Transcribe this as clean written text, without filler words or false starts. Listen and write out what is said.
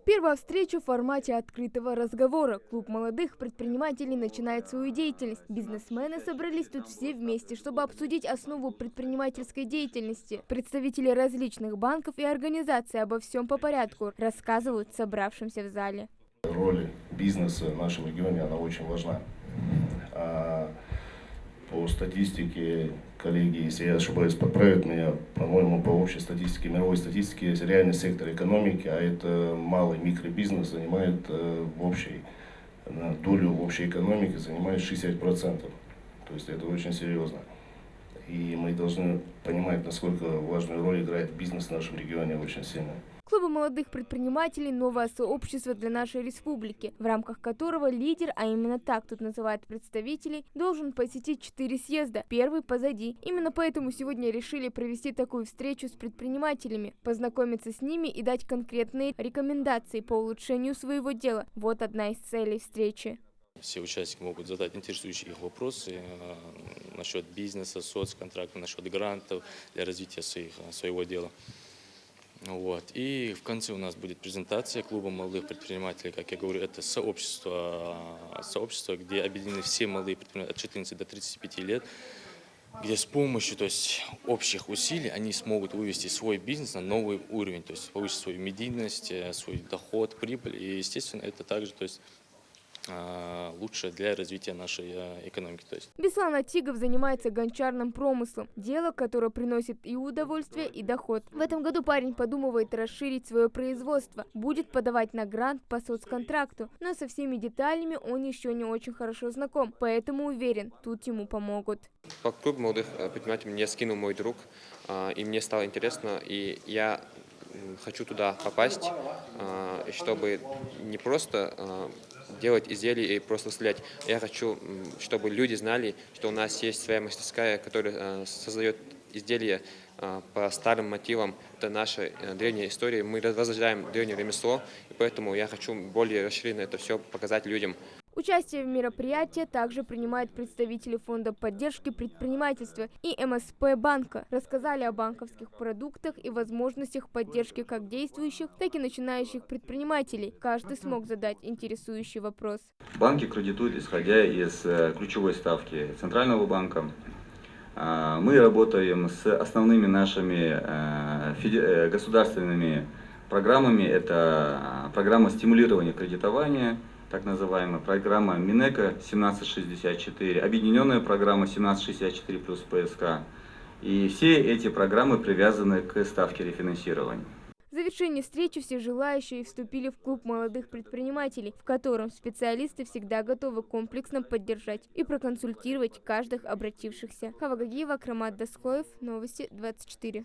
Первая встреча в формате открытого разговора. Клуб молодых предпринимателей начинает свою деятельность. Бизнесмены собрались тут все вместе, чтобы обсудить основу предпринимательской деятельности. Представители различных банков и организаций обо всем по порядку рассказывают собравшимся в зале. Роль бизнеса в нашем регионе, она очень важна. По статистике, коллеги, если я ошибаюсь, поправят меня, по-моему, по общей статистике, мировой статистике, реальный сектор экономики, а это малый микробизнес, занимает в общей долю в общей экономике занимает 60%. То есть это очень серьезно. И мы должны понимать, насколько важную роль играет бизнес в нашем регионе очень сильно. Клубы молодых предпринимателей – новое сообщество для нашей республики, в рамках которого лидер, а именно так тут называют представителей, должен посетить 4 съезда. Первый позади. Именно поэтому сегодня решили провести такую встречу с предпринимателями, познакомиться с ними и дать конкретные рекомендации по улучшению своего дела. Вот одна из целей встречи. Все участники могут задать интересующие их вопросы насчет бизнеса, соцконтрактов, насчет грантов для развития своего дела. Вот. И в конце у нас будет презентация клуба молодых предпринимателей. Как я говорю, это сообщество, где объединены все молодые предприниматели от 14 до 35 лет, где с помощью общих усилий они смогут вывести свой бизнес на новый уровень, то есть повысить свою медийность, свой доход, прибыль. И, естественно, это также лучше для развития нашей экономики. Беслан Атигов занимается гончарным промыслом, дело, которое приносит и удовольствие, и доход. В этом году парень подумывает расширить свое производство, будет подавать на грант по соцконтракту, но со всеми деталями он еще не очень хорошо знаком, поэтому уверен, тут ему помогут. По клубу молодых предпринимателей мне скинул мой друг, и мне стало интересно, и я хочу туда попасть, чтобы не просто делать изделия и просто выставлять. Я хочу, чтобы люди знали, что у нас есть своя мастерская, которая создает изделия по старым мотивам. Это наша древняя история. Мы возрождаем древнее ремесло, и поэтому я хочу более расширенно это все показать людям. Участие в мероприятии также принимают представители Фонда поддержки предпринимательства и МСП банка. Рассказали о банковских продуктах и возможностях поддержки как действующих, так и начинающих предпринимателей. Каждый смог задать интересующий вопрос. Банки кредитуют, исходя из ключевой ставки Центрального банка. Мы работаем с основными нашими государственными программами. Это программа стимулирования кредитования, так называемая программа Минэко 1764, объединенная программа 1764 плюс ПСК. И все эти программы привязаны к ставке рефинансирования. В завершении встречи все желающие вступили в клуб молодых предпринимателей, в котором специалисты всегда готовы комплексно поддержать и проконсультировать каждых обратившихся. Хава Гагиева, Акрамат Даскоев, Новости 24.